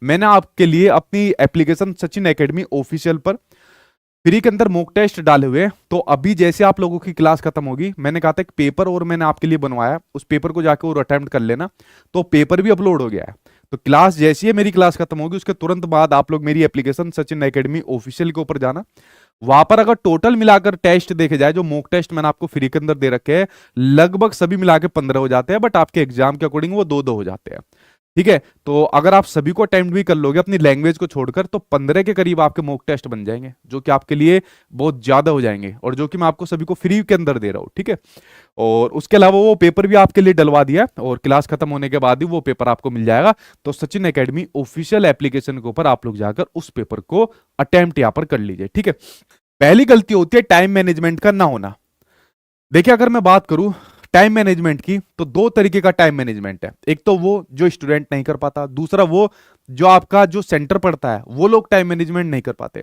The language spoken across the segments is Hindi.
मैंने आपके लिए अपनी एप्लीकेशन सचिन एकेडमी ऑफिशियल पर फ्री के अंदर मॉक टेस्ट डाले हुए हैं। तो अभी जैसे आप लोगों की क्लास खत्म होगी, मैंने कहा था एक पेपर और मैंने आपके लिए बनवाया, उस पेपर को जाके और अटेम्प्ट कर लेना। तो पेपर भी अपलोड हो गया है। तो क्लास जैसी है, मेरी क्लास खत्म होगी उसके तुरंत बाद आप लोग मेरी एप्लीकेशन सचिन एकेडमी ऑफिशियल के ऊपर जाना। वहां पर अगर टोटल मिलाकर टेस्ट देखे जाए, जो मॉक टेस्ट मैंने आपको फ्री के अंदर दे रखे हैं, लगभग सभी मिला के 15 हो जाते हैं, बट आपके एग्जाम के अकॉर्डिंग वो दो दो हो जाते हैं। ठीक है, तो अगर आप सभी को अटेम्प्ट भी कर लोगे अपनी लैंग्वेज को छोड़कर, तो 15 के करीब आपके मॉक टेस्ट बन जाएंगे, जो कि आपके लिए बहुत ज्यादा हो जाएंगे, और जो कि मैं आपको सभी को फ्री के अंदर दे रहा हूं। ठीक है, और उसके अलावा वो पेपर भी आपके लिए डलवा दिया है, और क्लास खत्म होने के बाद ही वो पेपर आपको मिल जाएगा। तो सचिन एकेडमी ऑफिशियल एप्लीकेशन के ऊपर आप लोग जाकर उस पेपर को अटेम्प्ट यहां पर कर लीजिए। ठीक है, पहली गलती होती है टाइम मैनेजमेंट का ना होना। देखिए, अगर मैं बात करूं टाइम मैनेजमेंट की, तो दो तरीके का टाइम मैनेजमेंट है। एक तो वो जो स्टूडेंट नहीं कर पाता, दूसरा वो जो आपका जो सेंटर पड़ता है वो लोग टाइम मैनेजमेंट नहीं कर पाते।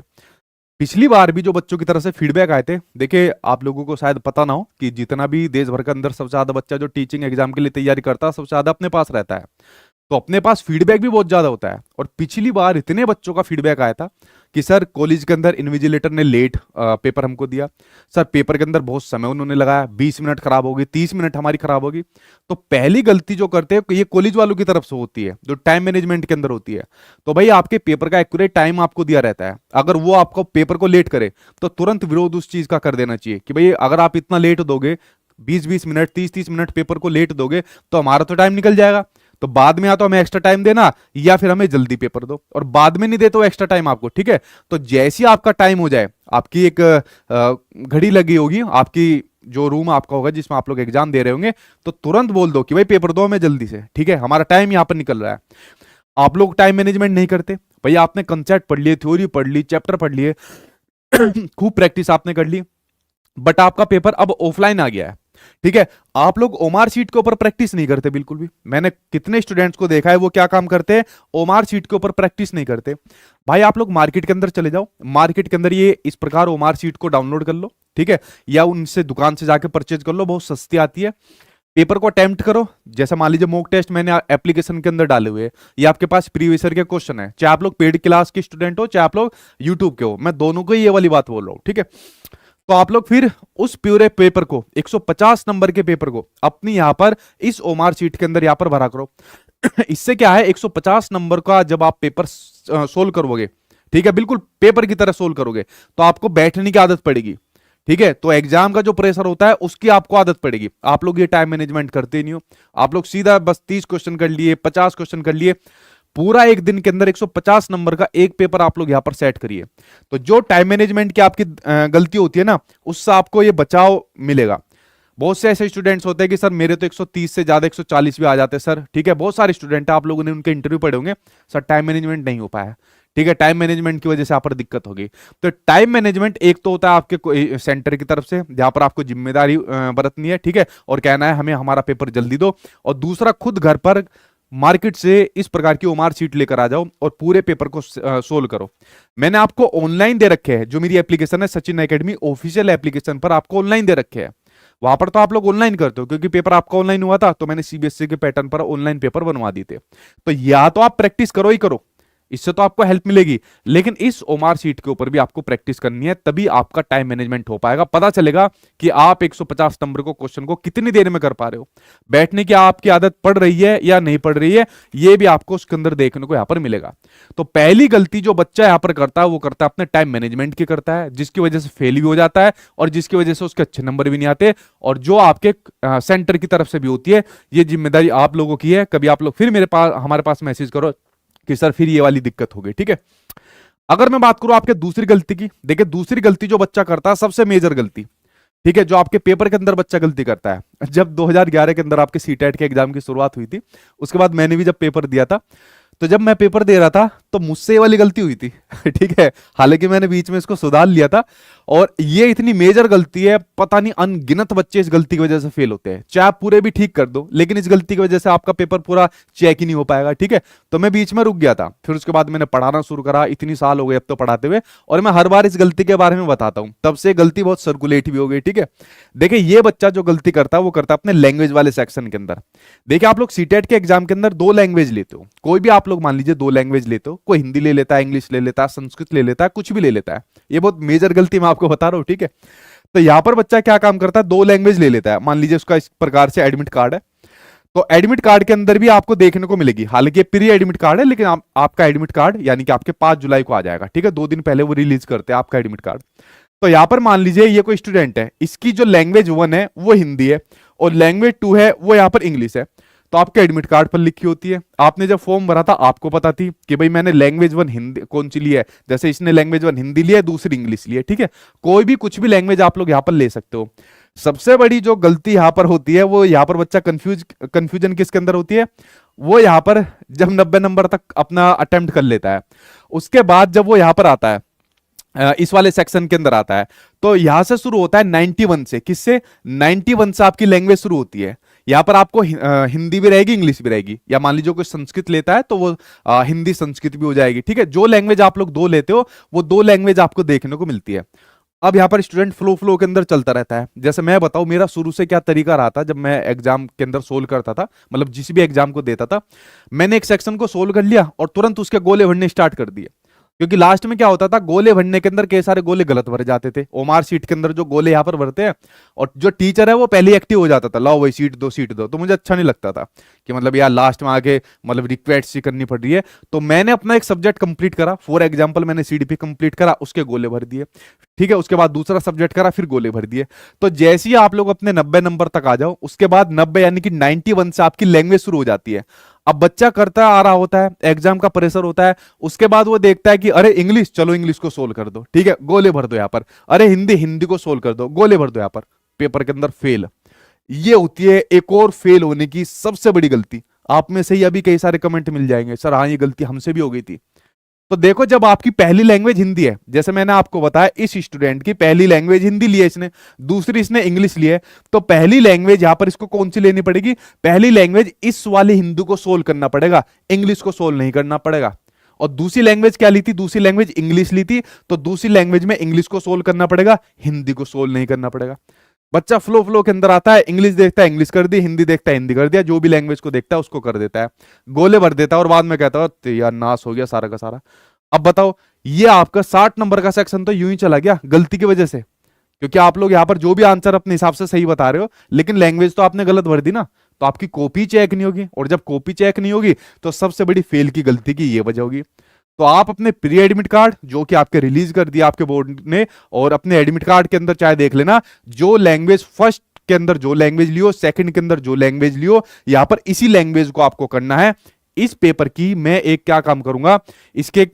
पिछली बार भी जो बच्चों की तरफ से फीडबैक आए थे, देखिए आप लोगों को शायद पता ना हो कि जितना भी देश भर के अंदर सबसे ज्यादा बच्चा जो टीचिंग एग्जाम के लिए तैयारी करता है, सबसे ज्यादा अपने पास रहता है। तो अपने पास फीडबैक भी बहुत ज्यादा होता है, और पिछली बार इतने बच्चों का फीडबैक आया था कि सर कॉलेज के अंदर इन्विजिलेटर ने लेट पेपर हमको दिया, सर पेपर के अंदर बहुत समय उन्होंने लगाया, 20 मिनट खराब होगी, 30 मिनट हमारी खराब होगी। तो पहली गलती जो करते हैं ये कॉलेज वालों की तरफ से होती है, जो टाइम मैनेजमेंट के अंदर होती है। तो भाई आपके पेपर का एक्यूरेट टाइम आपको दिया रहता है, अगर वो आपको पेपर को लेट करे तो तुरंत विरोध उस चीज का कर देना चाहिए कि भाई अगर आप इतना लेट दोगे, 20-20 मिनट 30-30 मिनट पेपर को लेट दोगे, तो हमारा तो टाइम निकल जाएगा। तो बाद में या तो हमें एक्स्ट्रा टाइम देना, या फिर हमें जल्दी पेपर दो, और बाद में नहीं दे तो एक्स्ट्रा टाइम आपको। ठीक है, तो जैसे ही आपका टाइम हो जाए, आपकी एक घड़ी लगी होगी, आपकी जो रूम आपका होगा जिसमें आप लोग एग्जाम दे रहे होंगे, तो तुरंत बोल दो कि भाई पेपर दो हमें जल्दी से। ठीक है, हमारा टाइम यहां पर निकल रहा है। आप लोग टाइम मैनेजमेंट नहीं करते। भाई आपने कंसेप्ट पढ़ लिए, थ्योरी पढ़ ली, चैप्टर पढ़ लिए, खूब प्रैक्टिस आपने कर ली, बट आपका पेपर अब ऑफलाइन आ गया है। ठीक है, आप लोग ओमार शीट के ऊपर प्रैक्टिस नहीं करते बिल्कुल भी। मैंने कितने स्टूडेंट्स को देखा है, वो क्या काम करते हैं, ओमार शीट के ऊपर प्रैक्टिस नहीं करते। भाई आप लोग मार्केट के अंदर चले जाओ, मार्केट के अंदर ये इस प्रकार ओमार शीट को डाउनलोड कर लो। ठीक है, या उनसे दुकान से जाके परचेज कर लो, बहुत सस्ती आती है। पेपर को अटेम्प्ट करो। जैसे मान लीजिए मॉक टेस्ट मैंने एप्लीकेशन के अंदर डाले हुए, ये आपके पास प्रीवियस ईयर के क्वेश्चन है, चाहे आप लोग पेड क्लास के स्टूडेंट हो, चाहे आप लोग यूट्यूब के हो, मैं दोनों को ये वाली बात बोल रहा हूं। ठीक है, तो आप लोग फिर उस पूरे पेपर को, 150 नंबर के पेपर को अपनी यहां पर इस ओमार शीट के अंदर यहां पर भरा करो। इससे क्या है, 150 नंबर का जब आप पेपर सोल्व करोगे, ठीक है, बिल्कुल पेपर की तरह सोल्व करोगे, तो आपको बैठने की आदत पड़ेगी। ठीक है, तो एग्जाम का जो प्रेशर होता है उसकी आपको आदत पड़ेगी। आप लोग ये टाइम मैनेजमेंट करते नहीं हो, आप लोग सीधा बस 30 क्वेश्चन कर लिए, 50 क्वेश्चन कर लिए, पूरा एक दिन के अंदर 150 नंबर का एक पेपर आप लोग यहां पर सेट करिए। तो जो टाइम मैनेजमेंट की आपकी गलती होती है ना, उससे आपको ये बचाव मिलेगा। बहुत से ऐसे स्टूडेंट्स होते हैं कि सर मेरे तो 130 से ज्यादा 140 भी आ जाते हैं सर। ठीक है, बहुत सारे स्टूडेंट हैं, आप लोगों ने उनके इंटरव्यू पढ़े होंगे, सर टाइम मैनेजमेंट नहीं हो पाया। ठीक है, टाइम मैनेजमेंट की वजह से यहाँ पर दिक्कत होगी। तो टाइम मैनेजमेंट एक तो होता है आपके सेंटर की तरफ से, जहां पर आपको जिम्मेदारी बरतनी है, ठीक है, और कहना है हमें हमारा पेपर जल्दी दो, और दूसरा खुद घर पर मार्केट से इस प्रकार की ओमार शीट लेकर आ जाओ और पूरे पेपर को सोल्व करो। मैंने आपको ऑनलाइन दे रखे हैं, जो मेरी एप्लीकेशन है सचिन एकेडमी ऑफिशियल एप्लीकेशन पर आपको ऑनलाइन दे रखे हैं। वहां पर तो आप लोग ऑनलाइन करते हो, क्योंकि पेपर आपका ऑनलाइन हुआ था, तो मैंने सीबीएसई के पैटर्न पर ऑनलाइन पेपर बनवा दिए थे। तो या तो आप प्रैक्टिस करो ही करो, इससे तो आपको हेल्प मिलेगी, लेकिन इस ओमार शीट के ऊपर भी आपको प्रैक्टिस करनी है, तभी आपका टाइम मैनेजमेंट हो पाएगा। पता चलेगा कि आप 150 नंबर को क्वेश्चन को कितनी देर में कर पा रहे हो, बैठने की आपकी आदत पड़ रही है या नहीं पड़ रही है, ये भी आपको उसके अंदर देखने को यहां पर मिलेगा। तो पहली गलती जो बच्चा यहां पर करता है, वो करता है अपने टाइम मैनेजमेंट की करता है, जिसकी वजह से फेल भी हो जाता है, और जिसकी वजह से उसके अच्छे नंबर भी नहीं आते, और जो आपके सेंटर की तरफ से भी होती है, ये जिम्मेदारी आप लोगों की है। कभी आप लोग फिर हमारे पास मैसेज करो कि सर फिर ये वाली दिक्कत हो गई। ठीक है, अगर मैं बात करूं आपके दूसरी गलती की, देखिए दूसरी गलती जो बच्चा करता है, सबसे मेजर गलती, ठीक है, जो आपके पेपर के अंदर बच्चा गलती करता है। जब 2011 के अंदर आपके सीटेट के एग्जाम की शुरुआत हुई थी, उसके बाद मैंने भी जब पेपर दिया था, तो जब मैं पेपर दे रहा था तो मुझसे ये वाली गलती हुई थी। ठीक है, हालांकि मैंने बीच में इसको सुधार लिया था, और ये इतनी मेजर गलती है, पता नहीं अनगिनत बच्चे इस गलती की वजह से फेल होते हैं। चाहे आप पूरे भी ठीक कर दो, लेकिन इस गलती की वजह से आपका पेपर पूरा चेक ही नहीं हो पाएगा। ठीक है, तो मैं बीच में रुक गया था, फिर उसके बाद मैंने पढ़ाना शुरू करा, इतनी साल हो गए अब तो पढ़ाते हुए, और मैं हर बार इस गलती के बारे में बताता हूं, तब से गलती बहुत सर्कुलेट भी हो गई। ठीक है, देखिए ये बच्चा जो गलती करता है, वो करता है अपने लैंग्वेज वाले सेक्शन के अंदर। देखिए आप लोग सीटेट के एग्जाम के अंदर 2 लैंग्वेज लेते हो, कोई भी आप आप लोग मान लीजिए दो लैंग्वेज लेते हो, कोई हिंदी ले लेता है, इंग्लिश ले लेता है, संस्कृत ले लेता है, कुछ भी ले लेता है, ये बहुत मेजर गलती मैं आपको बता रहा हूँ, ठीक है। तो यहाँ पर बच्चा क्या काम करता है, दो लैंग्वेज ले लेता है, मान लीजिए उसका इस प्रकार से एडमिट कार्ड है, तो एडमिट कार्ड के अंदर भी आपको देखने को मिलेगी, हालांकि प्री एडमिट कार्ड है, लेकिन आपका एडमिट कार्ड यानी कि आपके 5 जुलाई को आ जाएगा, ठीक है, 2 दिन पहले वो रिलीज करते हैं आपका एडमिट कार्ड। तो यहां पर मान लीजिए ये कोई स्टूडेंट है, इसकी जो लैंग्वेज 1 है वो हिंदी है और लैंग्वेज 2 है वो यहां पर इंग्लिश है, तो आपके एडमिट कार्ड पर लिखी होती है। आपने जब फॉर्म भरा था आपको पता थी कि भाई मैंने लैंग्वेज 1 हिंदी कौन सी ली है, जैसे इसने लैंग्वेज 1 हिंदी ली है, दूसरी इंग्लिश ली है, ठीक है, कोई भी कुछ भी लैंग्वेज आप लोग यहां पर ले सकते हो। सबसे बड़ी जो गलती यहां पर होती है वो यहां पर बच्चा कंफ्यूजन किसके अंदर होती है, वो यहां पर जब 90 नंबर तक अपना अटेम्प्ट कर लेता है, उसके बाद जब वो यहां पर आता है, इस वाले सेक्शन के अंदर आता है, तो यहां से शुरू होता है 91 से, किससे, 91 से आपकी लैंग्वेज शुरू होती है। यहां पर आपको हिंदी भी रहेगी, इंग्लिश भी रहेगी, या मान लीजिए कोई संस्कृत लेता है तो वो हिंदी संस्कृत भी हो जाएगी, ठीक है। जो लैंग्वेज आप लोग दो लेते हो वो दो लैंग्वेज आपको देखने को मिलती है। अब यहाँ पर स्टूडेंट फ्लो के अंदर चलता रहता है। जैसे मैं बताऊं मेरा शुरू से क्या तरीका रहा था, जब मैं एग्जाम के अंदर सोल्व करता था, मतलब जिस भी एग्जाम को देता था, मैंने एक सेक्शन को सोल्व कर लिया और तुरंत उसके गोले भरने स्टार्ट कर दिए, क्योंकि लास्ट में क्या होता था, गोले भरने के अंदर कई सारे गोले गलत भर जाते थे। ओमार सीट के अंदर जो गोले यहाँ पर भरते हैं, और जो टीचर है वो पहले एक्टिव हो जाता था, लाओ वही सीट दो, तो मुझे अच्छा नहीं लगता था कि मतलब यार लास्ट में आके मतलब रिक्वेस्ट सी करनी पड़ रही है। तो मैंने अपना एक सब्जेक्ट कंप्लीट करा, फॉर एग्जाम्पल मैंने सीडीपी कंप्लीट करा, उसके गोले भर दिए, ठीक है, उसके बाद दूसरा सब्जेक्ट करा, फिर गोले भर दिए। तो जैसे ही आप लोग अपने 90 नंबर तक आ जाओ, उसके बाद 90 यानी कि 91 से आपकी लैंग्वेज शुरू हो जाती है। अब बच्चा करता आ रहा होता है, एग्जाम का प्रेशर होता है, उसके बाद वो देखता है कि अरे इंग्लिश, चलो इंग्लिश को सोल्व कर दो, ठीक है, गोले भर दो यहाँ पर, अरे हिंदी, हिंदी को सोल्व कर दो, गोले भर दो यहाँ पर, पेपर के अंदर फेल। ये होती है एक और फेल होने की सबसे बड़ी गलती। आप में से ही अभी कई सारे कमेंट मिल जाएंगे, सर हाँ ये गलती हमसे भी हो गई थी। तो देखो, जब आपकी पहली लैंग्वेज हिंदी है, जैसे मैंने आपको बताया इस स्टूडेंट की पहली लैंग्वेज हिंदी ली है इसने, दूसरी इसने इंग्लिश ली है, तो पहली लैंग्वेज यहां पर इसको कौन सी लेनी पड़ेगी, पहली लैंग्वेज इस वाले हिंदी को सोल्व करना पड़ेगा, इंग्लिश को सोल्व नहीं करना पड़ेगा। और दूसरी लैंग्वेज क्या ली थी, दूसरी लैंग्वेज इंग्लिश ली थी, तो दूसरी लैंग्वेज में इंग्लिश को सोल्व करना पड़ेगा, हिंदी को सोल्व नहीं करना पड़ेगा। बच्चा फ्लो के अंदर आता है, इंग्लिश देखता है इंग्लिश कर दी, हिंदी देखता है हिंदी कर दिया, जो भी लैंग्वेज को देखता है उसको कर देता है, गोले भर देता है, और बाद में कहता है "तो यार नाश हो गया सारा का सारा"। अब बताओ, ये आपका 60 नंबर का सेक्शन तो यूं ही चला गया गलती की वजह से, क्योंकि आप लोग यहां पर जो भी आंसर अपने हिसाब से सही बता रहे हो, लेकिन लैंग्वेज तो आपने गलत भर दी ना, तो आपकी कॉपी चेक नहीं होगी, और जब कॉपी चेक नहीं होगी तो सबसे बड़ी फेल की गलती की ये वजह होगी। तो आप अपने प्री एडमिट कार्ड जो कि आपके रिलीज कर दिया आपके बोर्ड ने, और अपने एडमिट कार्ड के अंदर चाहे देख लेना, जो लैंग्वेज फर्स्ट के अंदर जो लैंग्वेज लियो, सेकंड के अंदर जो लैंग्वेज लियो, यहां पर इसी लैंग्वेज को आपको करना है। इस पेपर की मैं एक क्या काम करूंगा, इसके एक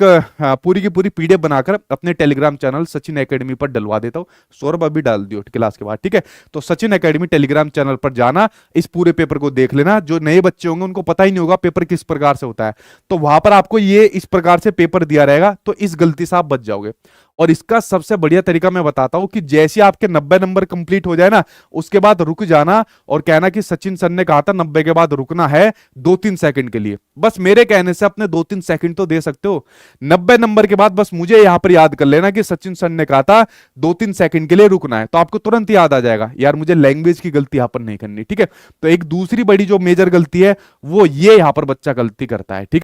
पूरी की पूरी पीडीएफ बनाकर अपने टेलीग्राम चैनल सचिन एकेडमी पर डलवा देता हूं। सौरभ अभी डाल दियो क्लास के बाद, ठीक है। तो सचिन एकेडमी टेलीग्राम चैनल पर जाना, इस पूरे पेपर को देख लेना। जो नए बच्चे होंगे उनको पता ही नहीं होगा पेपर किस प्रकार से होता है, तो वहां पर आपको ये इस प्रकार से पेपर दिया रहेगा, तो इस गलती से आप बच जाओगे। और इसका सबसे बढ़िया तरीका मैं बताता हूं कि जैसे आपके 90 नंबर कंप्लीट हो जाए ना, उसके बाद रुक जाना और कहना कि सचिन सर ने कहा था 90 के बाद रुकना है 2-3 सेकंड के लिए। बस मेरे कहने से अपने 2-3 सेकंड तो दे सकते हो। 90 नंबर के बाद बस मुझे यहां पर याद कर लेना कि सचिन सर ने कहा था 2-3 सेकंड के लिए रुकना है, तो आपको तुरंत याद आ जाएगा यार मुझे लैंग्वेज की गलती यहां पर नहीं करनी, ठीक है। तो एक दूसरी बड़ी जो मेजर गलती है वो ये यहां पर बच्चा गलती करता है, ठीक।